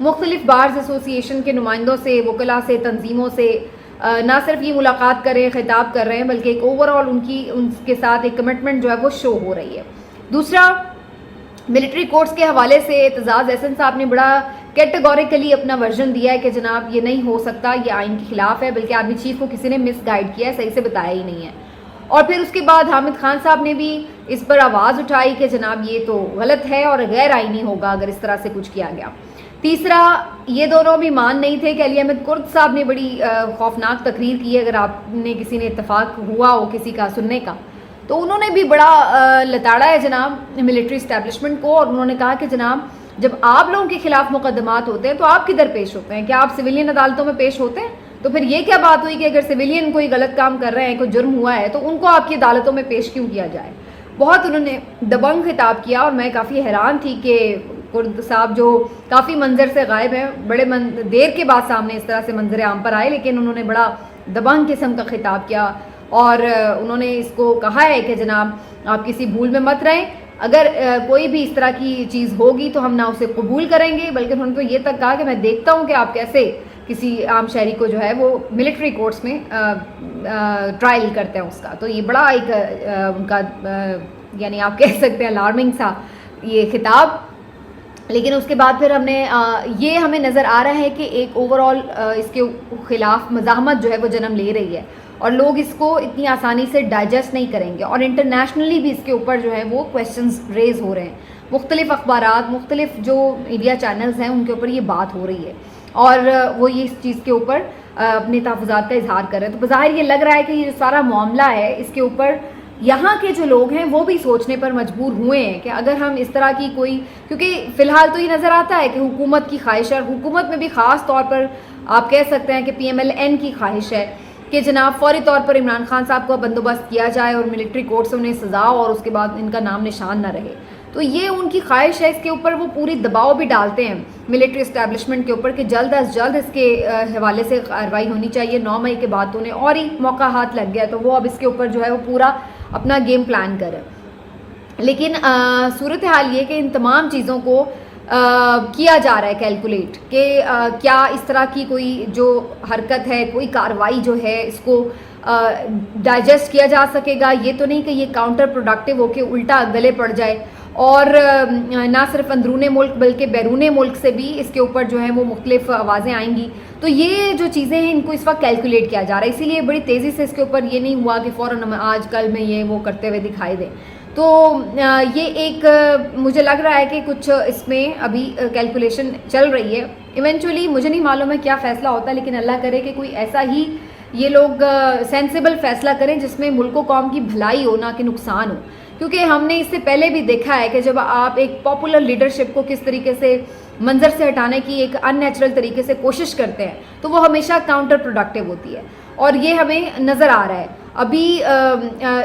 مختلف bars association کے نمائندوں سے، وکلاء سے، تنظیموں سے نہ صرف یہ ملاقات کر رہے ہیں، خطاب کر رہے ہیں، بلکہ ایک اوور آل ان کے ساتھ ایک کمٹمنٹ جو ہے وہ شو ہو رہی ہے. دوسرا، ملٹری کورٹس کے حوالے سے اعتزاز احسن صاحب نے بڑا کیٹیگوریکلی اپنا ورژن دیا ہے کہ جناب یہ نہیں ہو سکتا، یہ آئین کے خلاف ہے، بلکہ آرمی چیف کو کسی نے مس گائیڈ کیا ہے، صحیح سے بتایا ہی نہیں ہے. اور پھر اس کے بعد حامد خان صاحب نے بھی اس پر آواز اٹھائی کہ جناب یہ تو غلط ہے اور غیر آئینی ہوگا اگر اس طرح سے کچھ کیا گیا. تیسرا، یہ دونوں بھی مان نہیں تھے کہ علی احمد کرد صاحب نے بڑی خوفناک تقریر کی ہے. اگر آپ نے کسی نے اتفاق ہوا ہو کسی کا سننے کا، تو انہوں نے بھی بڑا لتاڑا ہے جناب ملٹری اسٹیبلشمنٹ کو، اور انہوں نے کہا کہ جناب جب آپ لوگوں کے خلاف مقدمات ہوتے ہیں تو آپ کدھر پیش ہوتے ہیں؟ کیا آپ سویلین عدالتوں میں پیش ہوتے ہیں؟ تو پھر یہ کیا بات ہوئی کہ اگر سویلین کوئی غلط کام کر رہے ہیں، کوئی جرم ہوا ہے، تو ان کو آپ کی عدالتوں میں پیش کیوں کیا جائے؟ بہت انہوں نے دبنگ خطاب کیا، اور میں کافی حیران تھی کہ کرد صاحب جو کافی منظر سے غائب ہیں، بڑے دیر کے بعد سامنے اس طرح سے منظر عام پر آئے، لیکن انہوں نے بڑا دبنگ قسم کا خطاب کیا، اور انہوں نے اس کو کہا ہے کہ جناب آپ کسی بھول میں مت رہیں، اگر کوئی بھی اس طرح کی چیز ہوگی تو ہم نہ اسے قبول کریں گے، بلکہ انہوں نے تو یہ تک کہا کہ میں دیکھتا ہوں کہ آپ کیسے کسی عام شہری کو جو ہے وہ ملٹری کورٹس میں ٹرائل کرتے ہیں اس کا. تو یہ بڑا ایک ان کا یعنی آپ کہہ سکتے ہیں الارمنگ سا یہ خطاب. لیکن اس کے بعد پھر ہم نے یہ ہمیں نظر آ رہا ہے کہ ایک اوور آل اس کے خلاف مزاحمت جو ہے وہ جنم لے رہی ہے، اور لوگ اس کو اتنی آسانی سے ڈائجسٹ نہیں کریں گے، اور انٹرنیشنلی بھی اس کے اوپر جو ہے وہ کویسچنز ریز ہو رہے ہیں. مختلف اخبارات، مختلف جو میڈیا چینلز ہیں، ان کے اوپر یہ بات ہو رہی ہے، اور وہ یہ اس چیز کے اوپر اپنے تحفظات کا اظہار کر رہے ہیں. تو بظاہر یہ لگ رہا ہے کہ یہ جو سارا معاملہ ہے اس کے اوپر یہاں کے جو لوگ ہیں وہ بھی سوچنے پر مجبور ہوئے ہیں کہ اگر ہم اس طرح کی کوئی، کیونکہ فی الحال تو یہ نظر آتا ہے کہ حکومت کی خواہش ہے، اور حکومت میں بھی خاص طور پر آپ کہہ سکتے ہیں کہ PMLN کی خواہش ہے کہ جناب فوری طور پر عمران خان صاحب کو بندوبست کیا جائے اور ملٹری کورٹ سے انہیں سزا ہو، اور اس کے بعد ان کا نام نشان نہ رہے. تو یہ ان کی خواہش ہے. اس کے اوپر وہ پوری دباؤ بھی ڈالتے ہیں ملٹری اسٹیبلشمنٹ کے اوپر کہ جلد از جلد اس کے حوالے سے کارروائی ہونی چاہیے. 9 مئی کے بعد تو انہیں اور ہی موقع ہاتھ لگ گیا، تو وہ اب اس کے اوپر جو ہے وہ پورا اپنا گیم پلان کریں. لیکن صورتحال یہ کہ ان تمام چیزوں کو کیا جا رہا ہے کیلکولیٹ کہ کیا اس طرح کی کوئی جو حرکت ہے، کوئی کارروائی جو ہے، اس کو ڈائجسٹ کیا جا سکے گا. یہ تو نہیں کہ یہ کاؤنٹر پروڈکٹیو ہو کے الٹا گلے پڑ جائے، اور نہ صرف اندرون ملک بلکہ بیرون ملک سے بھی اس کے اوپر جو ہے وہ مختلف آوازیں آئیں گی. تو یہ جو چیزیں ہیں ان کو اس وقت کیلکولیٹ کیا جا رہا ہے، اسی لیے بڑی تیزی سے اس کے اوپر یہ نہیں ہوا کہ فوراً آج کل میں یہ وہ کرتے ہوئے دکھائی دیں. تو یہ ایک مجھے لگ رہا ہے کہ کچھ اس میں ابھی کیلکولیشن چل رہی ہے. ایونچولی مجھے نہیں معلوم ہے کیا فیصلہ ہوتا ہے، لیکن اللہ کرے کہ کوئی ایسا ہی یہ لوگ سینسیبل فیصلہ کریں جس میں ملک و قوم کی بھلائی ہو، نہ کہ نقصان ہو. کیونکہ ہم نے اس سے پہلے بھی دیکھا ہے کہ جب آپ ایک پاپولر لیڈرشپ کو کس طریقے سے منظر سے ہٹانے کی ایک ان نیچرل طریقے سے کوشش کرتے ہیں تو وہ ہمیشہ کاؤنٹر پروڈکٹیو ہوتی ہے، اور یہ ہمیں نظر آ رہا ہے. ابھی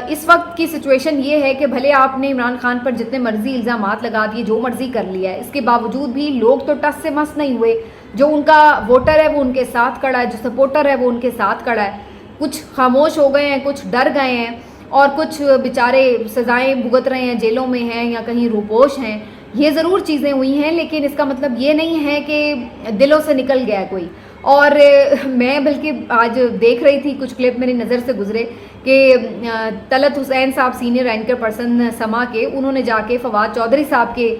اس وقت کی سچویشن یہ ہے کہ بھلے آپ نے عمران خان پر جتنے مرضی الزامات لگا دیے، جو مرضی کر لیا ہے، اس کے باوجود بھی لوگ تو ٹس سے مس نہیں ہوئے. جو ان کا ووٹر ہے وہ ان کے ساتھ کھڑا ہے، جو سپورٹر ہے وہ ان کے ساتھ کھڑا ہے. کچھ خاموش ہو گئے ہیں، کچھ ڈر گئے ہیں، اور کچھ بیچارے سزائیں بھگت رہے ہیں، جیلوں میں ہیں یا کہیں روپوش ہیں. یہ ضرور چیزیں ہوئی ہیں، لیکن اس کا مطلب یہ نہیں ہے کہ دلوں سے نکل گیا کوئی. اور میں بلکہ آج دیکھ رہی تھی کچھ کلپ میری نظر سے گزرے کہ طلعت حسین صاحب سینئر اینکر پرسن سما کے، انہوں نے جا کے فواد چودھری صاحب کے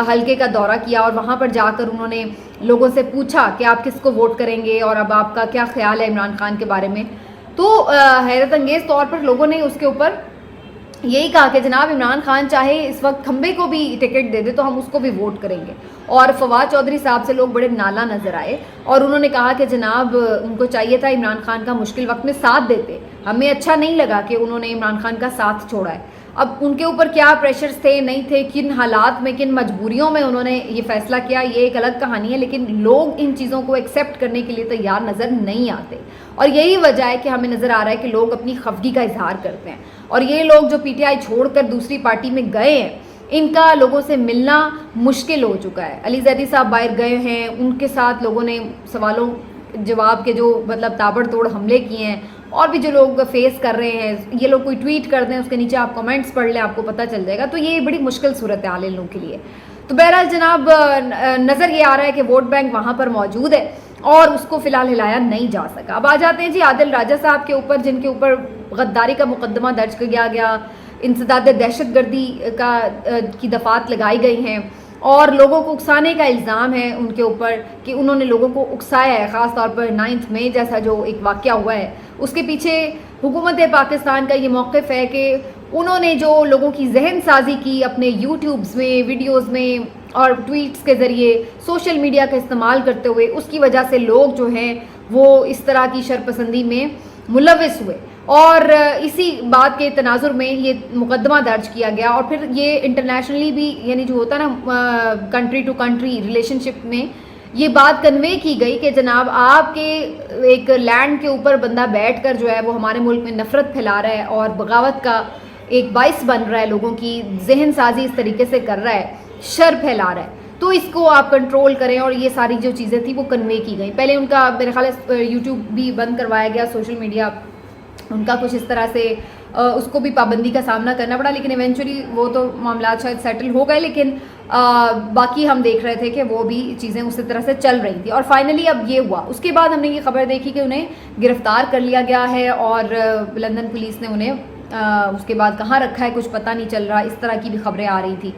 حلقے کا دورہ کیا، اور وہاں پر جا کر انہوں نے لوگوں سے پوچھا کہ آپ کس کو ووٹ کریں گے اور اب آپ کا کیا خیال ہے عمران خان کے بارے میں. تو حیرت انگیز طور پر لوگوں نے اس کے اوپر یہی کہا کہ جناب عمران خان چاہے اس وقت کھمبے کو بھی ٹکٹ دے دے تو ہم اس کو بھی ووٹ کریں گے. اور فواد چودھری صاحب سے لوگ بڑے نالا نظر آئے، اور انہوں نے کہا کہ جناب ان کو چاہیے تھا عمران خان کا مشکل وقت میں ساتھ دیتے. ہمیں اچھا نہیں لگا کہ انہوں نے عمران خان کا ساتھ چھوڑا ہے. اب ان کے اوپر کیا پریشرز تھے نہیں تھے، کن حالات میں کن مجبوریوں میں انہوں نے یہ فیصلہ کیا، یہ ایک الگ کہانی ہے. لیکن لوگ ان چیزوں کو ایکسیپٹ کرنے کے لیے تیار نظر نہیں آتے، اور یہی وجہ ہے کہ ہمیں نظر آ رہا ہے کہ لوگ اپنی خفگی کا اظہار کرتے ہیں. اور یہ لوگ جو PTI چھوڑ کر دوسری پارٹی میں گئے ہیں، ان کا لوگوں سے ملنا مشکل ہو چکا ہے. علی زیدی صاحب باہر گئے ہیں، ان کے ساتھ لوگوں نے سوالوں جواب کے جو تابڑ توڑ حملے کیے ہیں، اور بھی جو لوگ فیس کر رہے ہیں. یہ لوگ کوئی ٹویٹ کر دیں، اس کے نیچے آپ کمنٹس پڑھ لیں، آپ کو پتہ چل جائے گا. تو یہ بڑی مشکل صورتحال ہے ان لوگوں کے لیے. تو بہرحال جناب نظر یہ آ رہا ہے کہ ووٹ بینک وہاں پر موجود ہے اور اس کو فی الحال ہلایا نہیں جا سکا. اب آ جاتے ہیں جی عادل راجہ صاحب کے اوپر، جن کے اوپر غداری کا مقدمہ درج کیا گیا، انسداد دہشت گردی کی دفعات لگائی گئی ہیں اور لوگوں کو اکسانے کا الزام ہے ان کے اوپر کہ انہوں نے لوگوں کو اکسایا ہے. خاص طور پر 9 مئی جیسا جو ایک واقعہ ہوا ہے اس کے پیچھے حکومت پاکستان کا یہ موقف ہے کہ انہوں نے جو لوگوں کی ذہن سازی کی اپنے یوٹیوبز میں، ویڈیوز میں اور ٹویٹس کے ذریعے سوشل میڈیا کا استعمال کرتے ہوئے، اس کی وجہ سے لوگ جو ہیں وہ اس طرح کی شرپسندی میں ملوث ہوئے اور اسی بات کے تناظر میں یہ مقدمہ درج کیا گیا. اور پھر یہ انٹرنیشنلی بھی، یعنی جو ہوتا ہے نا کنٹری ٹو کنٹری ریلیشن شپ میں، یہ بات کنوے کی گئی کہ جناب آپ کے ایک لینڈ کے اوپر بندہ بیٹھ کر جو ہے وہ ہمارے ملک میں نفرت پھیلا رہا ہے اور بغاوت کا ایک باعث بن رہا ہے، لوگوں کی ذہن سازی اس طریقے سے کر رہا ہے، شر پھیلا رہا ہے، تو اس کو آپ کنٹرول کریں. اور یہ ساری جو چیزیں تھیں وہ کنوے کی گئی. پہلے ان کا میرے خیال ہے یوٹیوب بھی بند کروایا گیا، سوشل میڈیا ان کا کچھ اس طرح سے اس کو بھی پابندی کا سامنا کرنا پڑا، لیکن ایونچولی وہ تو معاملات شاید سیٹل ہو گئے، لیکن باقی ہم دیکھ رہے تھے کہ وہ بھی چیزیں اسی طرح سے چل رہی تھی. اور فائنلی اب یہ ہوا، اس کے بعد ہم نے یہ خبر دیکھی کہ انہیں گرفتار کر لیا گیا ہے اور لندن پولیس نے انہیں اس کے بعد کہاں رکھا ہے کچھ پتہ نہیں چل رہا، اس طرح کی بھی خبریں آ رہی تھی.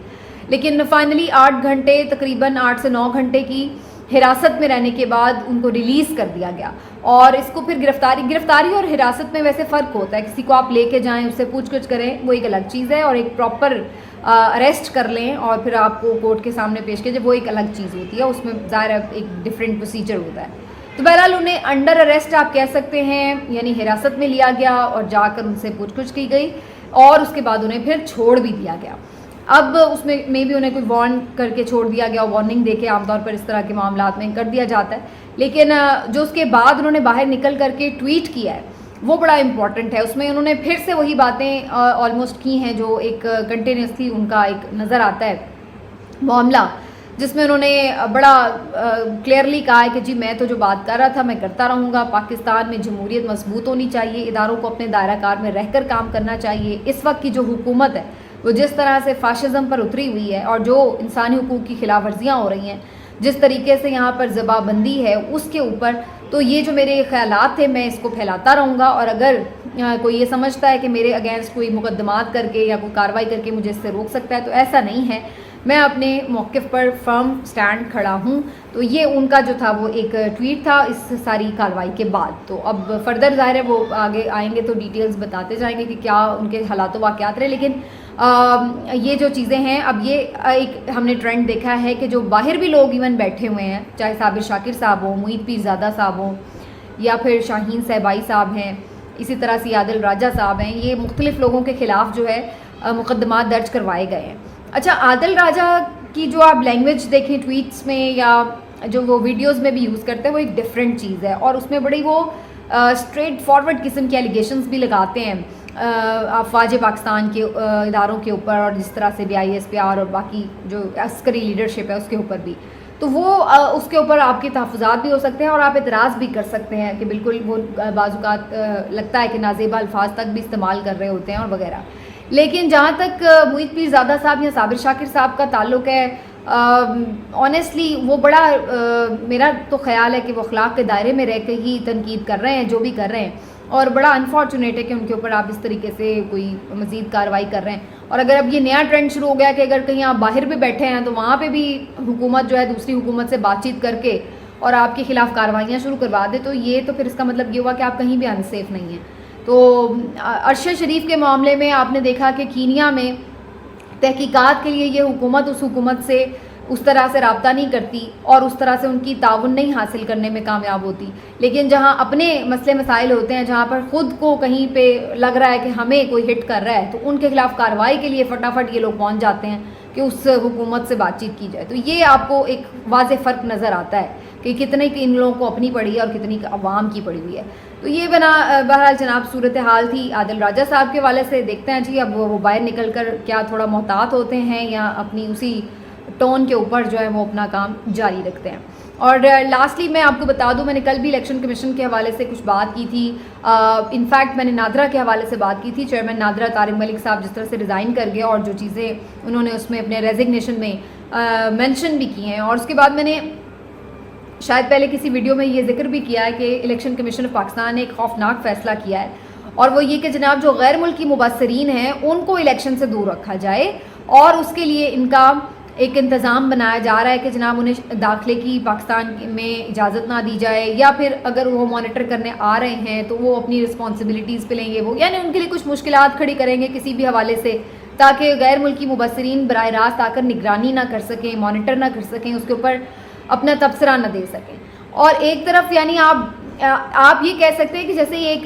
لیکن فائنلی 8 گھنٹے، تقریباً 8 سے 9 گھنٹے کی حراست میں رہنے کے بعد ان کو ریلیز کر دیا گیا. اور اس کو پھر گرفتاری اور حراست میں ویسے فرق ہوتا ہے. کسی کو آپ لے کے جائیں، اس سے پوچھ گچھ کریں، وہ ایک الگ چیز ہے، اور ایک پراپر اریسٹ کر لیں اور پھر آپ کو کورٹ کے سامنے پیش کیجیے، وہ ایک الگ چیز ہوتی ہے. اس میں ظاہر ہے ایک ڈفرینٹ پروسیجر ہوتا ہے. تو بہرحال انہیں انڈر اریسٹ آپ کہہ سکتے ہیں، یعنی حراست میں لیا گیا اور جا کر ان سے پوچھ گچھ کی گئی اور اس کے بعد انہیں پھر چھوڑ بھی دیا گیا. اب اس میں بھی انہیں کوئی وارن کر کے چھوڑ دیا گیا، وارننگ دے کے عام طور پر اس طرح کے معاملات میں کر دیا جاتا ہے. لیکن جو اس کے بعد انہوں نے باہر نکل کر کے ٹویٹ کیا ہے وہ بڑا امپورٹنٹ ہے. اس میں انہوں نے پھر سے وہی باتیں آلموسٹ کی ہیں جو ایک کنٹینیوسلی ان کا ایک نظر آتا ہے معاملہ، جس میں انہوں نے بڑا کلیئرلی کہا ہے کہ جی میں تو جو بات کر رہا تھا میں کرتا رہوں گا. پاکستان میں جمہوریت مضبوط ہونی چاہیے، اداروں کو اپنے دائرہ کار میں رہ کر کام کرنا چاہیے. اس وقت کی جو حکومت ہے وہ جس طرح سے فاشزم پر اتری ہوئی ہے اور جو انسانی حقوق کی خلاف ورزیاں ہو رہی ہیں، جس طریقے سے یہاں پر زباں بندی ہے اس کے اوپر، تو یہ جو میرے خیالات تھے میں اس کو پھیلاتا رہوں گا. اور اگر کوئی یہ سمجھتا ہے کہ میرے اگینسٹ کوئی مقدمات کر کے یا کوئی کارروائی کر کے مجھے اس سے روک سکتا ہے تو ایسا نہیں ہے. میں اپنے موقف پر فرم سٹینڈ کھڑا ہوں. تو یہ ان کا جو تھا وہ ایک ٹویٹ تھا اس ساری کارروائی کے بعد. تو اب فردر ظاہر ہے وہ آگے آئیں گے تو ڈیٹیلز بتاتے جائیں گے کہ کیا ان کے حالات و واقعات رہے. لیکن یہ جو چیزیں ہیں، اب یہ ایک ہم نے ٹرینڈ دیکھا ہے کہ جو باہر بھی لوگ ایون بیٹھے ہوئے ہیں، چاہے صابر شاکر صاحب ہوں، معید پیرزادہ صاحب ہوں، یا پھر شاہین صاحبائی صاحب ہیں، اسی طرح سے عادل راجہ صاحب ہیں، یہ مختلف لوگوں کے خلاف جو ہے مقدمات درج کروائے گئے ہیں. اچھا، عادل راجہ کی جو آپ لینگویج دیکھیں ٹویٹس میں یا جو وہ ویڈیوز میں بھی یوز کرتے ہیں وہ ایک ڈفرینٹ چیز ہے، اور اس میں بڑی وہ اسٹریٹ فارورڈ قسم کے ایلیگیشنز بھی لگاتے ہیں افواج پاکستان کے اداروں کے اوپر، اور جس طرح سے بھی ISPR اور باقی جو عسکری لیڈرشپ ہے اس کے اوپر بھی. تو وہ اس کے اوپر آپ کے تحفظات بھی ہو سکتے ہیں اور آپ اعتراض بھی کر سکتے ہیں کہ بالکل وہ بعض اوقات لگتا ہے کہ نازیبا الفاظ تک بھی استعمال کر رہے ہوتے ہیں اور وغیرہ. لیکن جہاں تک معید پیرزادہ صاحب یا صابر شاکر صاحب کا تعلق ہے، آنیسٹلی وہ بڑا میرا تو خیال ہے کہ وہ اخلاق کے دائرے میں رہ کے ہی تنقید کر رہے ہیں جو بھی کر رہے ہیں، اور بڑا انفارچونیٹ ہے کہ ان کے اوپر آپ اس طریقے سے کوئی مزید کارروائی کر رہے ہیں. اور اگر اب یہ نیا ٹرینڈ شروع ہو گیا کہ اگر کہیں آپ باہر بھی بیٹھے ہیں تو وہاں پہ بھی حکومت جو ہے دوسری حکومت سے بات چیت کر کے اور آپ کے خلاف کارروائیاں شروع کروا دے، تو یہ تو پھر اس کا مطلب یہ ہوا کہ آپ کہیں بھی انسیف نہیں ہیں. تو ارشد شریف کے معاملے میں آپ نے دیکھا کہ کینیا میں تحقیقات کے لیے یہ حکومت اس حکومت سے اس طرح سے رابطہ نہیں کرتی اور اس طرح سے ان کی تعاون نہیں حاصل کرنے میں کامیاب ہوتی. لیکن جہاں اپنے مسئلے مسائل ہوتے ہیں، جہاں پر خود کو کہیں پہ لگ رہا ہے کہ ہمیں کوئی ہٹ کر رہا ہے، تو ان کے خلاف کارروائی کے لیے فٹافٹ یہ لوگ پہنچ جاتے ہیں کہ اس حکومت سے بات چیت کی جائے. تو یہ آپ کو ایک واضح فرق نظر آتا ہے کہ کتنے ان لوگوں کو اپنی پڑی ہے اور کتنی عوام کی پڑی ہوئی ہے. تو یہ بہرحال جناب صورتحال تھی عادل راجہ صاحب کے حوالے سے. دیکھتے ہیں جی اب وہ باہر نکل کر کیا تھوڑا محتاط ہوتے ہیں یا اپنی اسی ٹون کے اوپر جو ہے وہ اپنا کام جاری رکھتے ہیں. اور لاسٹلی میں آپ کو بتا دوں، میں نے کل بھی الیکشن کمیشن کے حوالے سے کچھ بات کی تھی. انفیکٹ میں نے نادرا کے حوالے سے بات کی تھی. چیئرمین نادرا طارق ملک صاحب جس طرح سے ریزائن کر گئے اور جو چیزیں انہوں نے اس میں اپنے ریزگنیشن میں مینشن بھی کی ہیں. اور اس کے بعد میں نے شاید پہلے کسی ویڈیو میں یہ ذکر بھی کیا ہے کہ الیکشن کمیشن آف پاکستان نے ایک خوفناک فیصلہ کیا ہے, اور وہ یہ کہ جناب جو غیر ملکی مبصرین ہیں ان کو الیکشن سے دور رکھا جائے, اور اس کے لیے ان کا ایک انتظام بنایا جا رہا ہے کہ جناب انہیں داخلے کی پاکستان میں اجازت نہ دی جائے, یا پھر اگر وہ مانیٹر کرنے آ رہے ہیں تو وہ اپنی رسپانسبلٹیز پہ لیں گے, وہ یعنی ان کے لیے کچھ مشکلات کھڑی کریں گے کسی بھی حوالے سے, تاکہ غیر ملکی مبصرین براہ راست آ کر نگرانی نہ کر سکیں, مانیٹر نہ کر سکیں, اس کے اوپر اپنا تبصرہ نہ دے سکیں. اور ایک طرف یعنی آپ یہ کہہ سکتے ہیں کہ جیسے ایک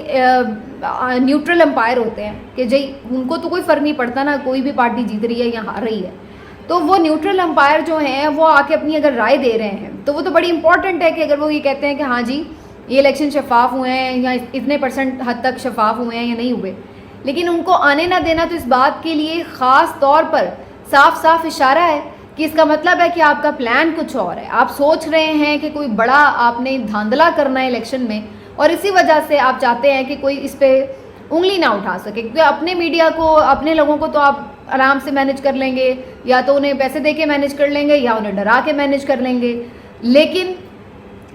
نیوٹرل امپائر ہوتے ہیں کہ جی ان کو تو کوئی فرق نہیں پڑتا نا کوئی بھی پارٹی جیت رہی ہے یا ہار رہی ہے, تو وہ نیوٹرل امپائر جو ہیں وہ آ کے اپنی اگر رائے دے رہے ہیں تو وہ تو بڑی امپورٹنٹ ہے کہ اگر وہ یہ کہتے ہیں کہ ہاں جی یہ الیکشن شفاف ہوئے ہیں یا اتنے % حد تک شفاف ہوئے ہیں یا نہیں ہوئے, لیکن ان کو آنے نہ دینا تو اس بات کے لیے خاص طور پر صاف صاف اشارہ ہے کہ اس کا مطلب ہے کہ آپ کا پلان کچھ اور ہے. آپ سوچ رہے ہیں کہ کوئی بڑا آپ نے دھاندلا کرنا ہے الیکشن میں, اور اسی وجہ سے آپ چاہتے ہیں کہ کوئی اس پہ انگلی نہ اٹھا سکے, کیونکہ اپنے میڈیا کو اپنے لوگوں کو تو آپ آرام سے مینیج کر لیں گے, یا تو انہیں پیسے دے کے مینیج کر لیں گے یا انہیں ڈرا کے مینیج کر لیں گے, لیکن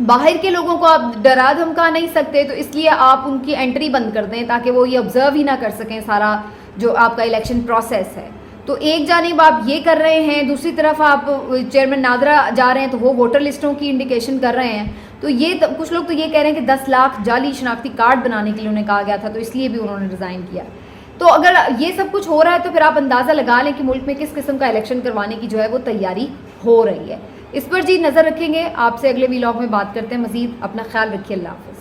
باہر کے لوگوں کو آپ ڈرا دھمکا نہیں سکتے. تو اس لیے آپ ان کی انٹری بند کر دیں تاکہ وہ یہ آبزرو ہی نہ کر سکیں سارا جو آپ کا الیکشن پروسیس ہے. تو ایک جانب آپ یہ کر رہے ہیں, دوسری طرف آپ چیئرمین نادرا جا رہے ہیں تو وہ ووٹر لسٹوں کی انڈیکیشن کر رہے ہیں. تو یہ کچھ لوگ تو یہ کہہ رہے ہیں کہ 10 لاکھ جعلی شناختی کارڈ بنانے کے لیے انہیں کہا گیا تھا, تو اس لیے بھی انہوں نے ریزائن کیا. تو اگر یہ سب کچھ ہو رہا ہے تو پھر آپ اندازہ لگا لیں کہ ملک میں کس قسم کا الیکشن کروانے کی جو ہے وہ تیاری ہو رہی ہے. اس پر جی نظر رکھیں گے. آپ سے اگلے ویلاگ میں بات کرتے ہیں مزید. اپنا خیال رکھیے. اللہ حافظ.